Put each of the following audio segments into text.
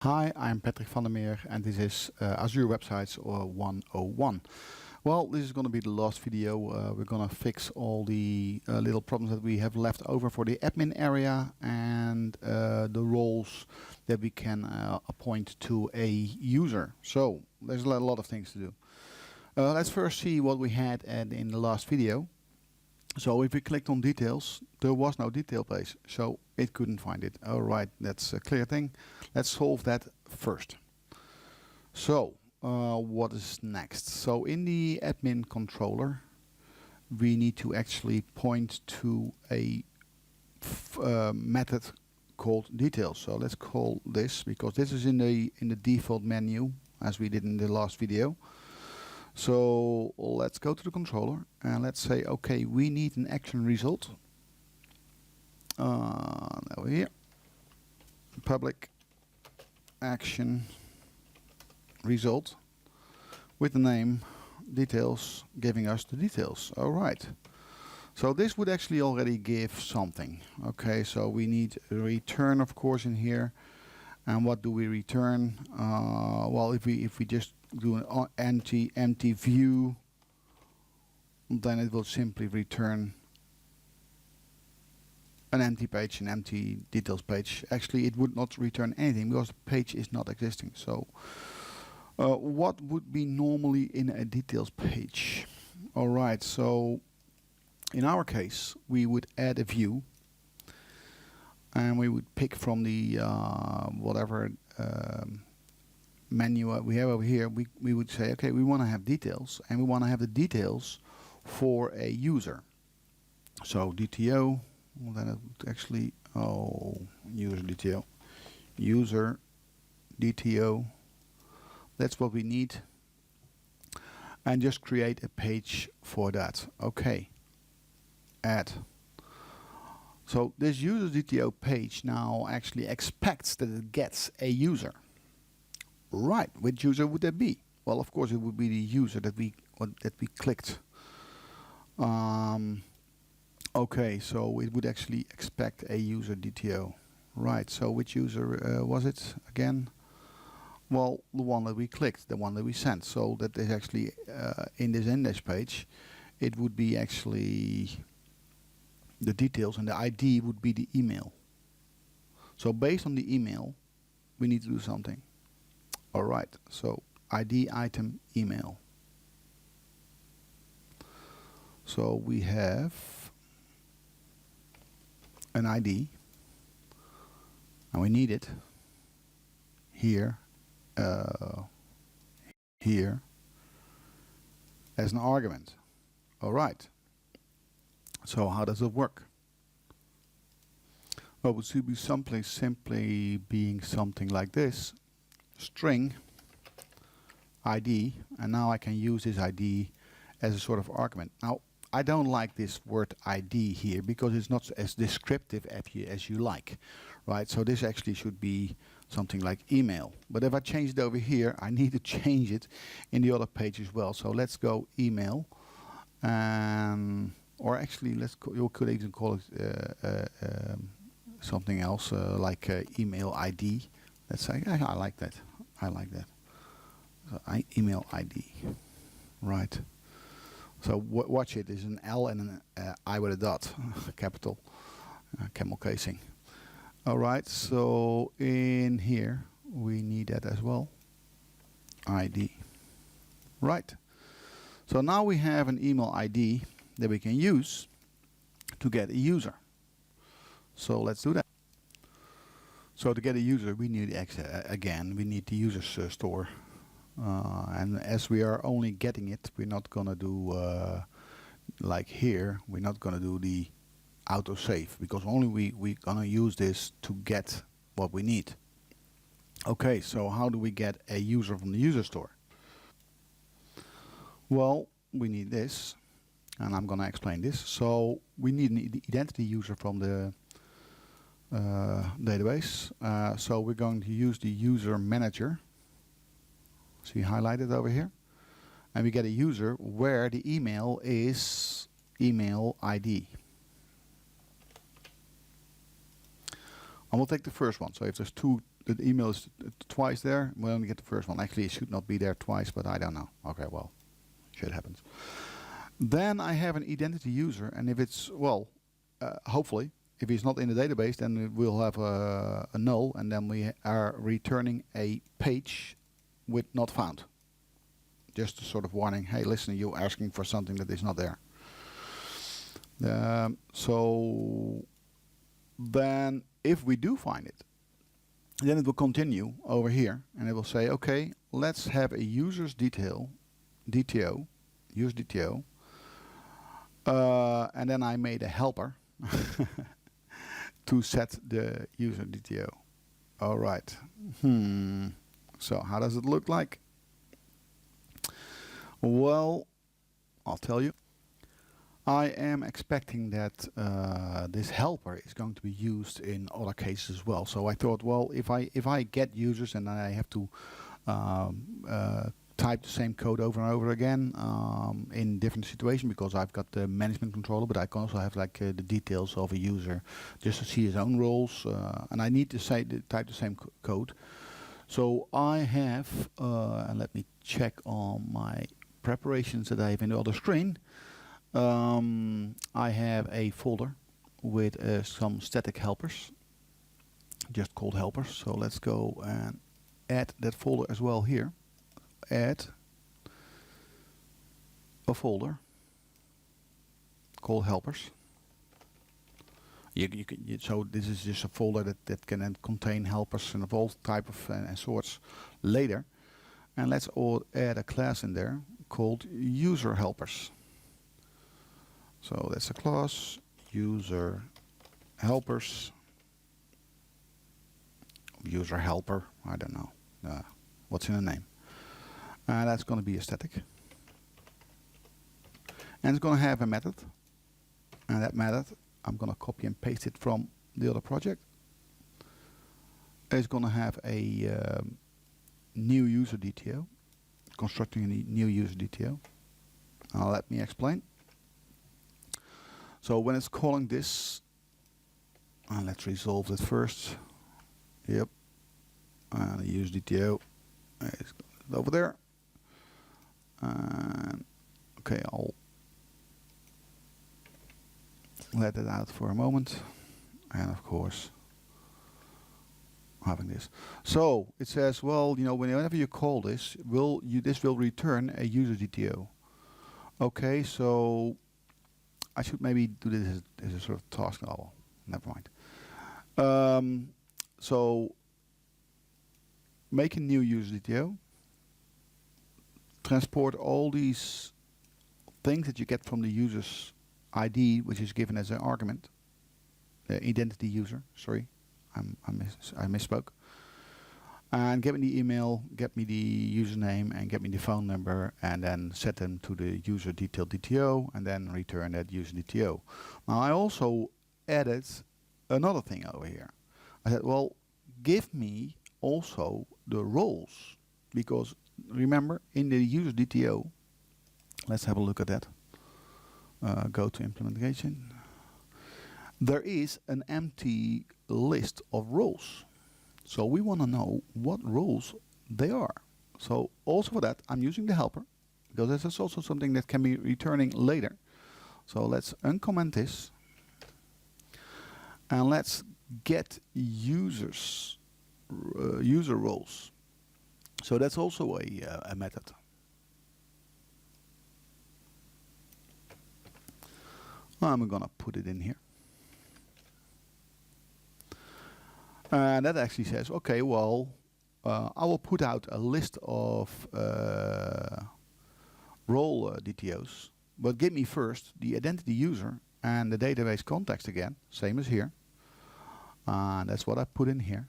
Hi, I'm Patrick van der Meer and this is Azure Websites 101. Well, this is going to be the last video. We're going to fix all the little problems that we have left over for the admin area and the roles that we can appoint to a user. So there's a lot of things to do. Let's first see what we had in the last video. So if we clicked on details, there was no detail page, so it couldn't find it. All right, that's a clear thing. Let's solve that first. So what is next? So in the admin controller, we need to actually point to a method called details. So let's call this, because this is in the default menu as we did in the last video. So let's go to the controller and let's say, okay, we need an action result. Over here, public action result with the name details, giving us the details. All right. So this would actually already give something. Okay, so we need a return, of course, in here. And what do we return? Well, if we just do an empty view, then it will simply return an empty page, an empty details page. Actually, it would not return anything because the page is not existing. So what would be normally in a details page? All right, so in our case, we would add a view and we would pick from the whatever menu we have over here. We would say, okay, we want to have details, and we want to have the details for a user. So DTO, well, then it would actually, user DTO, that's what we need, and just create a page for that. Okay, add. So this user DTO page now actually expects that it gets a user. Right, which user would that be? Well, of course, it would be the user that we clicked. Okay, so it would actually expect a user DTO. Right, so which user was it again? Well, the one that we clicked, the one that we sent. So that is actually in this index page, it would be actually the details, and the ID would be the email. So based on the email, we need to do something. All right, so ID item email. So we have an ID, and we need it here, here as an argument. All right. So how does it work? Well, it should be simply being something like this. String ID, and now I can use this ID as a sort of argument. Now, I don't like this word ID here because it's not as descriptive as you like, right? So this actually should be something like email. But if I change it over here, I need to change it in the other page as well. So let's go email, or actually, you could even call it something else like email ID. Let's say I like that. I like that. So email ID, right? So watch it. Is an L and an I with a dot, capital, camel casing. All right. So in here we need that as well. ID. Right. So now we have an email ID that we can use to get a user. So let's do that. So to get a user, we need again, we need the users store. And as we are only getting it, we're not going to do like here, we're not going to do the autosave, because only we're going to use this to get what we need. Okay, so how do we get a user from the user store? Well, we need this, and I'm going to explain this. So we need an identity user from the database. So we're going to use the user manager. See highlighted over here, and we get a user where the email is email ID. And we'll take the first one. So if there's the email is twice there. We only get the first one. Actually, it should not be there twice, but I don't know. Okay, well, shit happens. Then I have an identity user, and if it's, well, hopefully, if he's not in the database, then we'll have a null, and then we are returning a page with not found. Just a sort of warning, hey, listen, you're asking for something that is not there. So then if we do find it, then it will continue over here, and it will say, okay, let's have a user's DTO, use DTO, and then I made a helper to set the user DTO. All right. So how does it look like? Well, I'll tell you. I am expecting that this helper is going to be used in other cases as well. So I thought, well, if I get users and I have to type the same code over and over again in different situations, because I've got the management controller, but I can also have like the details of a user just to see his own roles, and I need to type the same code. So I have, and let me check on my preparations that I have in the other screen. I have a folder with some static helpers, just called helpers. So let's go and add that folder as well here. Add a folder called helpers. So this is just a folder that can then contain helpers and of all type of and sorts later. And let's all add a class in there called user helpers. So that's a class, user helpers, user helper, I don't know, what's in the name. And that's going to be a static. And it's going to have a method. And that method, I'm going to copy and paste it from the other project. It's going to have a new user DTO, constructing a new user DTO. Now let me explain. So when it's calling this, and let's resolve it first. Yep. And the use DTO is over there. And okay, I'll let it out for a moment. And of course, having this. So it says, well, you know, whenever you call this, this will return a user DTO. Okay, so I should maybe do this as a sort of task. Oh, well, never mind. So make a new user DTO. Transport all these things that you get from the user's ID, which is given as an argument. The identity user. Sorry, I misspoke. And get me the email, get me the username, and get me the phone number, and then set them to the user detailed DTO, and then return that user DTO. Now I also added another thing over here. I said, well, give me also the roles, because remember in the user DTO, let's have a look at that. Go to implementation. There is an empty list of roles. So we want to know what roles they are. So also for that, I'm using the helper, because this is also something that can be returning later. So let's uncomment this. And let's get user roles. So that's also a method. I'm going to put it in here. And that actually says, okay, well, I will put out a list of role DTOs, but give me first the identity user and the database context again, same as here. And that's what I put in here.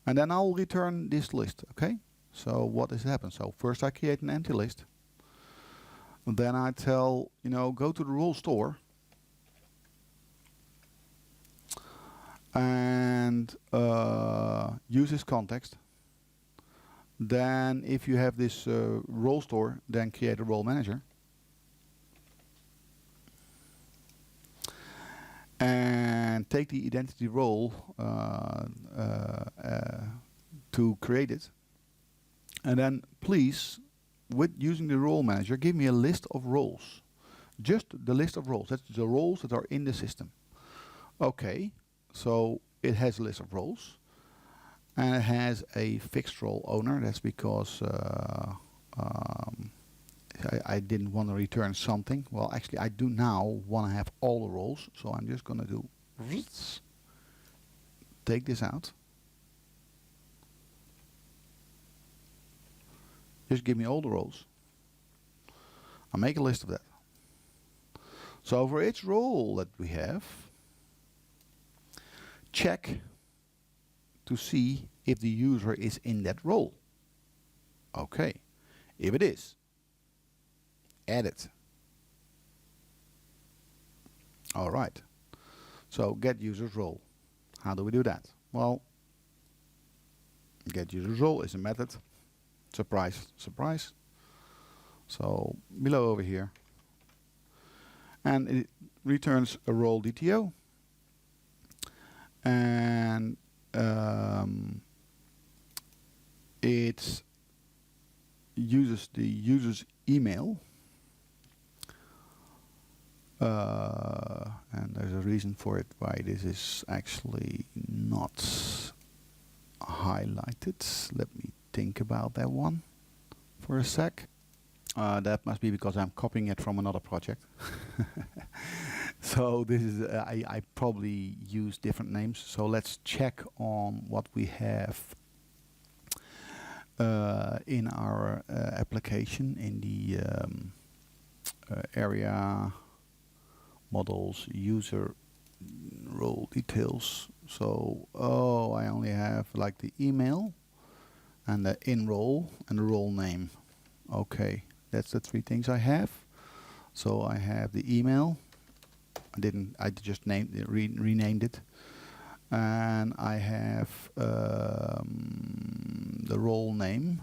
And then I'll return this list, okay? So what has happened? So first I create an empty list. Then I tell, you know, go to the role store. And use this context. Then if you have this role store, then create a role manager. And take the identity role to create it. And then please, with using the role manager, give me a list of roles. Just the list of roles. That's the roles that are in the system. Okay, so it has a list of roles. And it has a fixed role owner. That's because I didn't want to return something. Well, actually, I do now want to have all the roles. So I'm just going to do take this out. Just give me all the roles. I'll make a list of that. So for each role that we have, check to see if the user is in that role. Okay. If it is, add it. All right. So get user's role. How do we do that? Well, get user's role is a method. Surprise, surprise. So below over here. And it returns a role DTO. And it uses the user's email. And there's a reason for it why this is actually not highlighted. Let me think about that one for a sec. That must be because I'm copying it from another project. So this is I probably use different names. So let's check on what we have in our application in the area models user role details. So I only have like the email and the in role and the role name. Okay, that's the three things I have. So I have the email. I just renamed it, and I have the role name.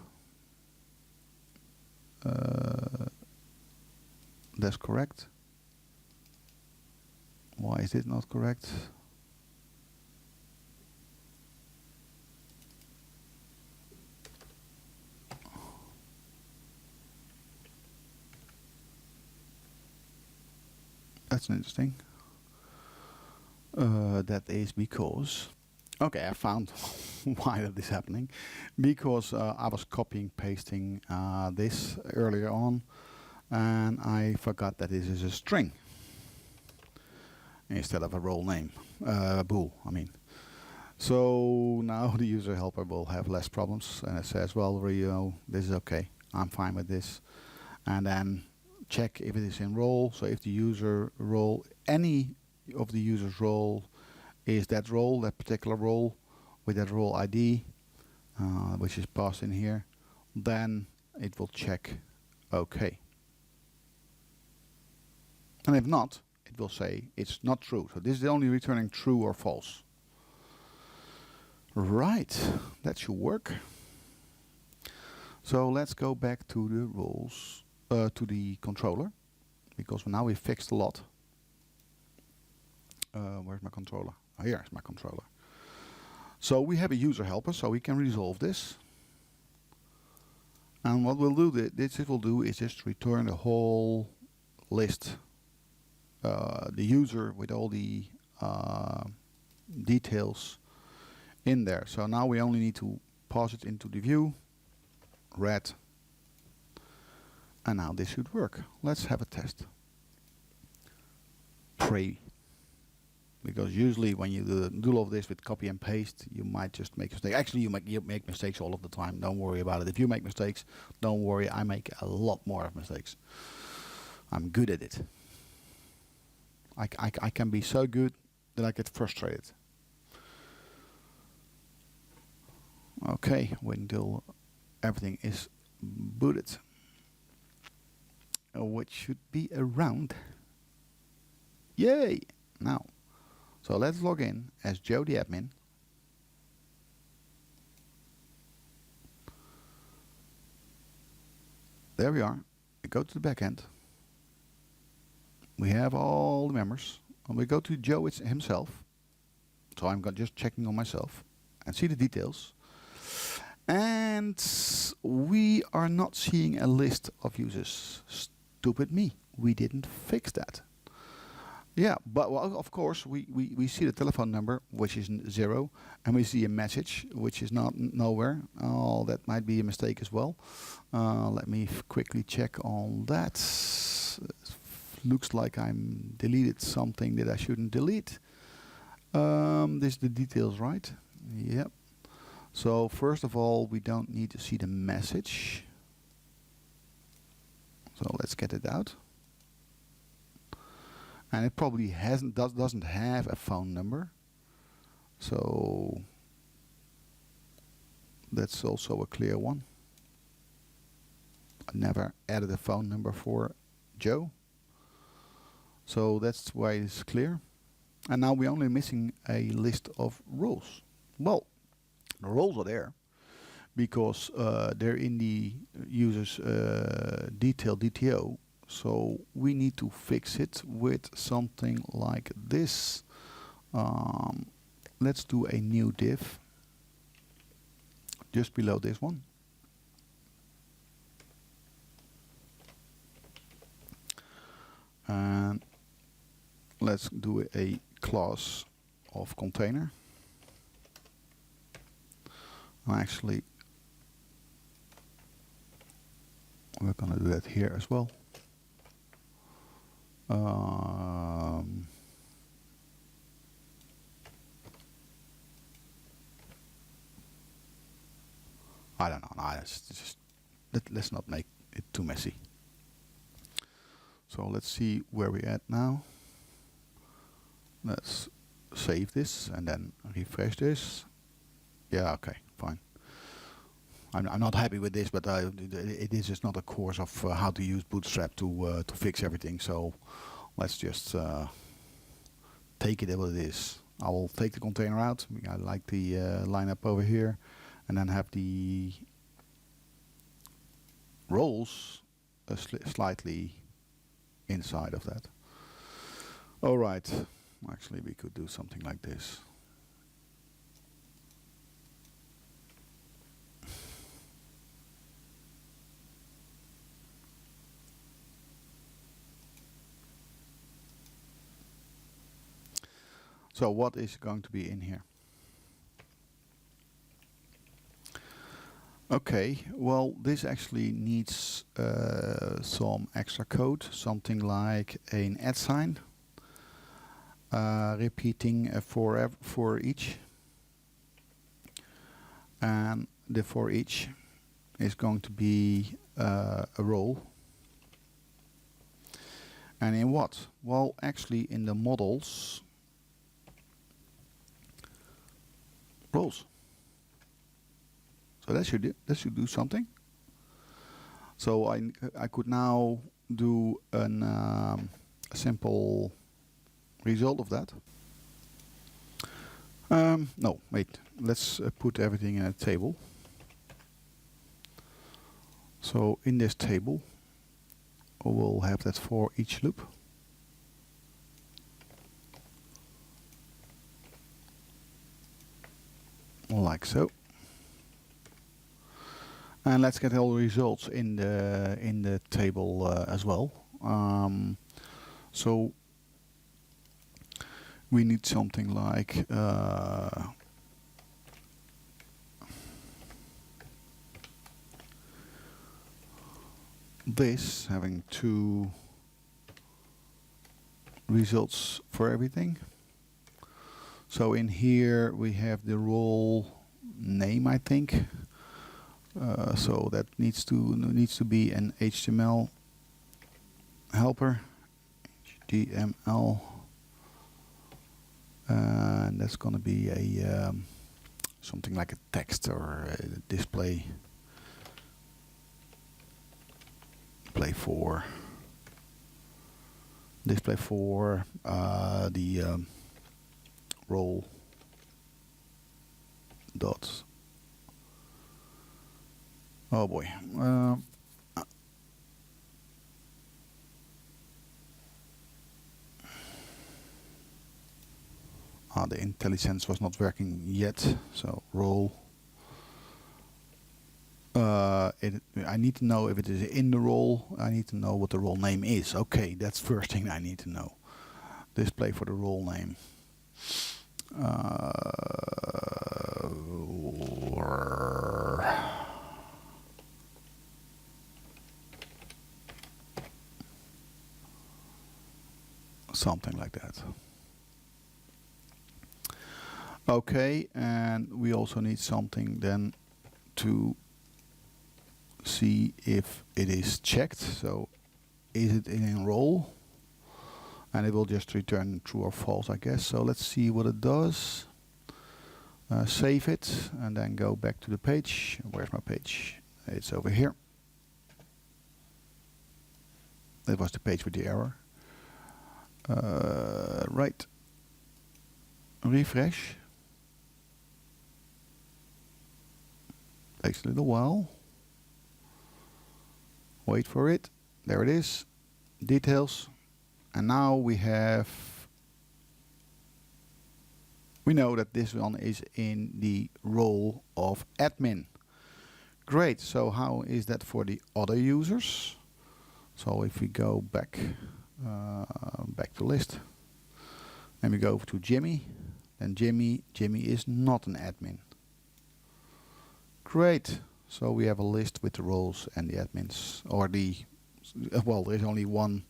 That's correct. Why is it not correct? That's interesting. That is because, okay, I found why that is happening. Because I was copying, pasting this earlier on, and I forgot that this is a string instead of a role name, bool, I mean. So now the user helper will have less problems, and it says, well, this is okay. I'm fine with this. And then check if it is in role. So if the user role, any of the user's role is that role, that particular role with that role ID, which is passed in here, then it will check OK. And if not, it will say it's not true. So this is only returning true or false. Right, that should work. So let's go back to the roles, to the controller, because now we fixed a lot. Where's my controller? Oh, here's my controller. So we have a user helper, so we can resolve this. And what we'll do, this it will do is just return the whole list, the user with all the details in there. So now we only need to pass it into the view, red, and now this should work. Let's have a test. Pray. Because usually when you do all of this with copy and paste, you might just make mistakes. Actually, you make mistakes all of the time. Don't worry about it. If you make mistakes, don't worry. I make a lot more of mistakes. I'm good at it. I can be so good that I get frustrated. Okay, wait until everything is booted. Which should be around. Yay! Now. So let's log in as Joe the admin. There we are. We go to the backend. We have all the members. And we go to Joe himself. So I'm just checking on myself and see the details. And we are not seeing a list of users. Stupid me. We didn't fix that. Yeah, but well, of course, we see the telephone number, which is 0, and we see a message, which is not nowhere. Oh, that might be a mistake as well. Let me quickly check on that. Looks like I'm deleted something that I shouldn't delete. This is the details, right? Yep. So first of all, we don't need to see the message. So let's get it out. And it probably doesn't have a phone number. So that's also a clear one. I never added a phone number for Joe. So that's why it's clear. And now we're only missing a list of roles. Well, the roles are there because they're in the user's detail DTO. So we need to fix it with something like this. Let's do a new div just below this one. And let's do a class of container. Actually, we're going to do that here as well. I don't know. No, let's not make it too messy. So let's see where we're at now. Let's save this and then refresh this. Yeah, okay, fine. I'm not happy with this, but it is just not a course of how to use Bootstrap to fix everything. So let's just take it as what it is. I will take the container out. I like the lineup over here, and then have the roles slightly inside of that. All right. Actually, we could do something like this. So what is going to be in here? Okay, well, this actually needs some extra code, something like an @ sign, repeating for each. And the for each is going to be a role. And in what? Well, actually in the models, roles. So that should do something. So I could now do a simple result of that. No, wait. Let's put everything in a table. So in this table, we'll have that for each loop. Like so. And let's get all the results in the table as well. So we need something like this, having 2 results for everything. So in here we have the role name, I think. So that needs to be an HTML helper, HTML, and that's going to be a something like a text or a display for the role dots. Oh boy. The IntelliSense was not working yet, so role I need to know if it is in the role. I need to know what the role name is. Okay, that's first thing I need to know. Display for the role name. Something like that. Okay, and we also need something then to see if it is checked. So is it in a role? And it will just return true or false, I guess. So let's see what it does. Save it and then go back to the page. Where's my page? It's over here. That was the page with the error. Right. Refresh. Takes a little while. Wait for it. There it is. Details. And now we know that this one is in the role of admin. Great. So how is that for the other users? So if we go back to list, and we go to Jimmy, then Jimmy is not an admin. Great. So we have a list with the roles and the admins, or there's only one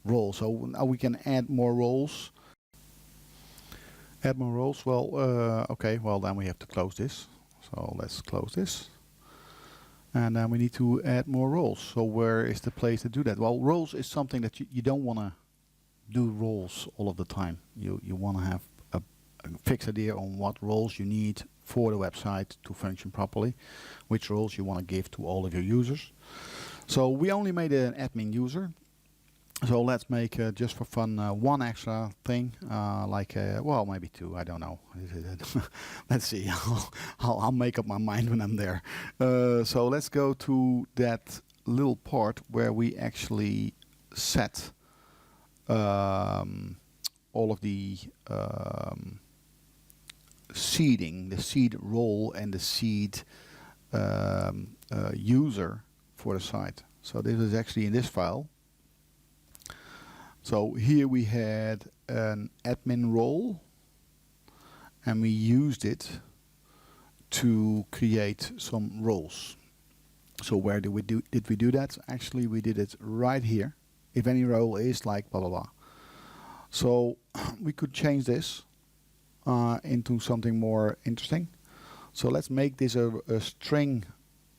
role. So now we can add more roles. Add more roles. Well, okay. Well, then we have to close this. So let's close this. And then we need to add more roles. So where is the place to do that? Well, roles is something that you don't want to do roles all of the time. You want to have a fixed idea on what roles you need for the website to function properly, which roles you want to give to all of your users. So we only made an admin user. So let's make, just for fun, one extra thing, well, maybe two, I don't know. Let's see, I'll make up my mind when I'm there. So let's go to that little part where we actually set all of the seeding, the seed role and the seed user for the site. So this is actually in this file. So here we had an admin role, and we used it to create some roles. So where did we do that? Actually, we did it right here. If any role is like blah blah blah. So we could change this into something more interesting. So let's make this a string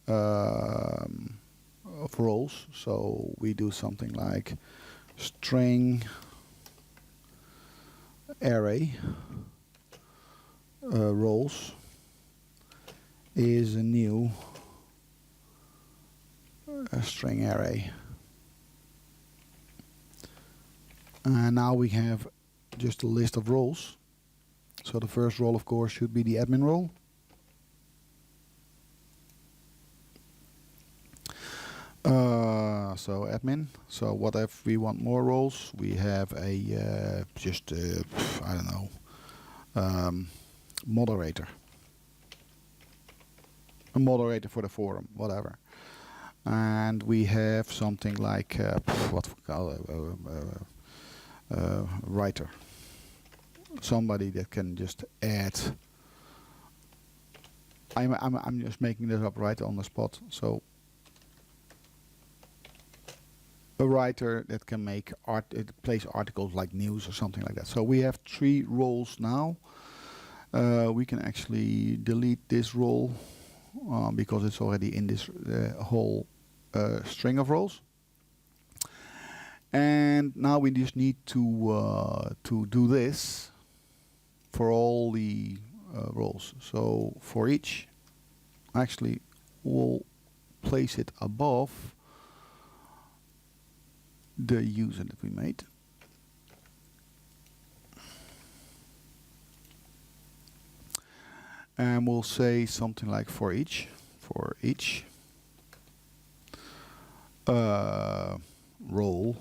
of roles. So we do something like string array roles is a new string array. And now we have just a list of roles. So the first role, of course, should be the admin role. So admin. So what if we want more roles? We have a I don't know, moderator. A moderator for the forum, whatever. And we have something like what we call writer. Somebody that can just add. I'm just making this up right on the spot. So a writer that can make place articles like news or something like that. So we have 3 roles now. We can actually delete this role because it's already in this whole string of roles. And now we just need to do this for all the roles. So for each, actually, we'll place it above the user that we made. And we'll say something like for each role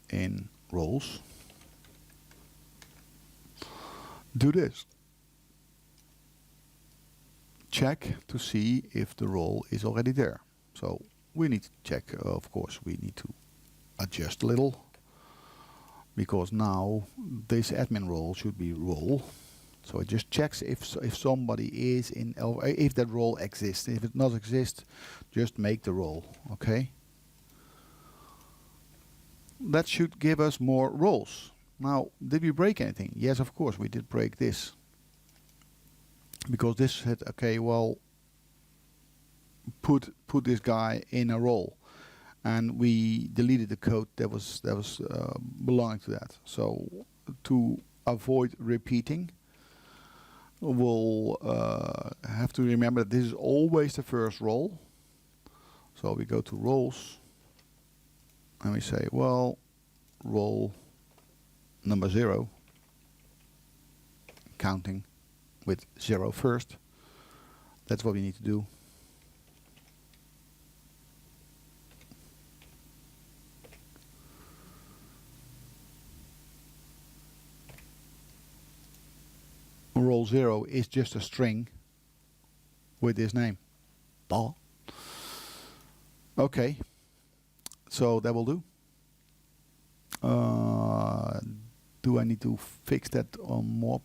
in roles, do this. check to see if the role is already there. So we need to check, of course, we need to adjust a little, because now this admin role should be role. So it just checks if somebody is in, or if that role exists. If it does exist, just make the role, okay? That should give us more roles. Now, did we break anything? Yes, of course, we did break this. Because this said, okay, well, put this guy in a role, and we deleted the code that was belonging to that. So to avoid repeating, we'll have to remember that this is always the first role. So we go to roles, and we say, well, role number 0, counting with 0 first. That's what we need to do. Role 0 is just a string with this name. Duh. Okay, so that will do. Do I need to fix that on more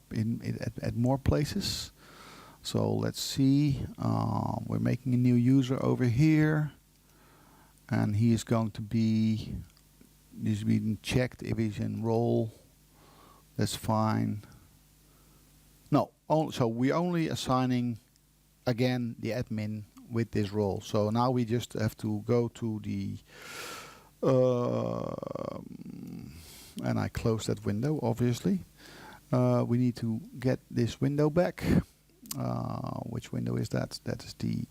at more places? So let's see. We're making a new user over here, and he is going to be. He's being checked if he's in role. That's fine. No, so we're only assigning again the admin with this role. So now we just have to go to the and I close that window, obviously. We need to get this window back. Which window is that? That is the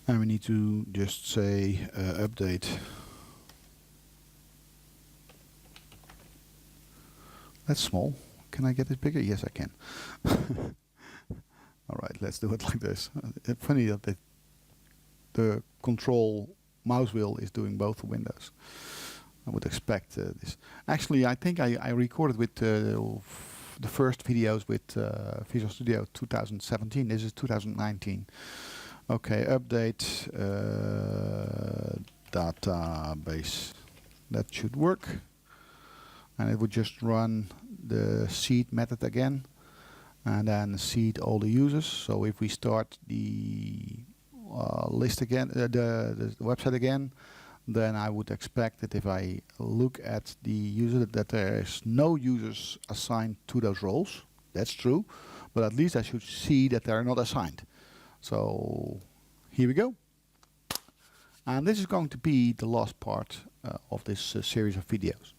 and we need to just say update. That's small. Can I get this bigger? Yes, I can. All right, let's do it like this. It's funny that the control mouse wheel is doing both windows. I would expect this. Actually, I think I recorded with the first videos with Visual Studio 2017. This is 2019. Okay, update database. That should work. And it would just run the seed method again, and then seed all the users. So if we start the list again, the website again, then I would expect that if I look at the user that there is no users assigned to those roles. That's true, but at least I should see that they are not assigned. So here we go. And this is going to be the last part of this series of videos.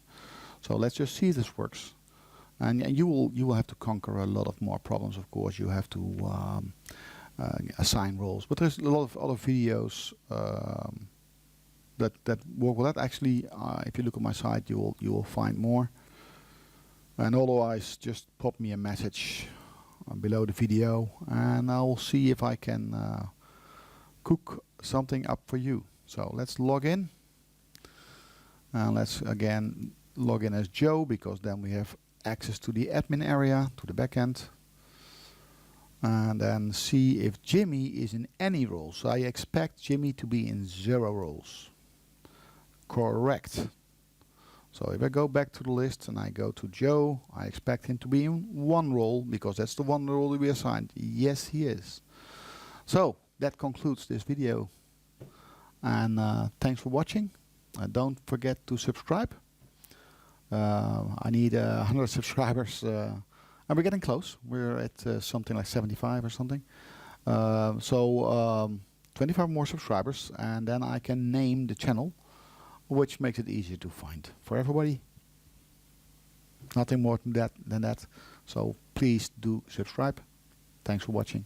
So let's just see if this works. And you will have to conquer a lot of more problems, of course. You have to assign roles. But there's a lot of other videos that work with that. Actually, if you look at my site, you will find more. And otherwise, just pop me a message below the video, and I'll see if I can cook something up for you. So let's log in. And let's again log in as Joe, because then we have access to the admin area, to the backend. And then see if Jimmy is in any role. So I expect Jimmy to be in 0 roles. Correct. So if I go back to the list and I go to Joe, I expect him to be in 1 role, because that's the 1 role that we assigned. Yes, he is. So that concludes this video. And thanks for watching. Don't forget to subscribe. I need 100 subscribers, and we're getting close. We're at something like 75 or something. So 25 more subscribers, and then I can name the channel, which makes it easier to find for everybody. Nothing more than that. So please do subscribe. Thanks for watching.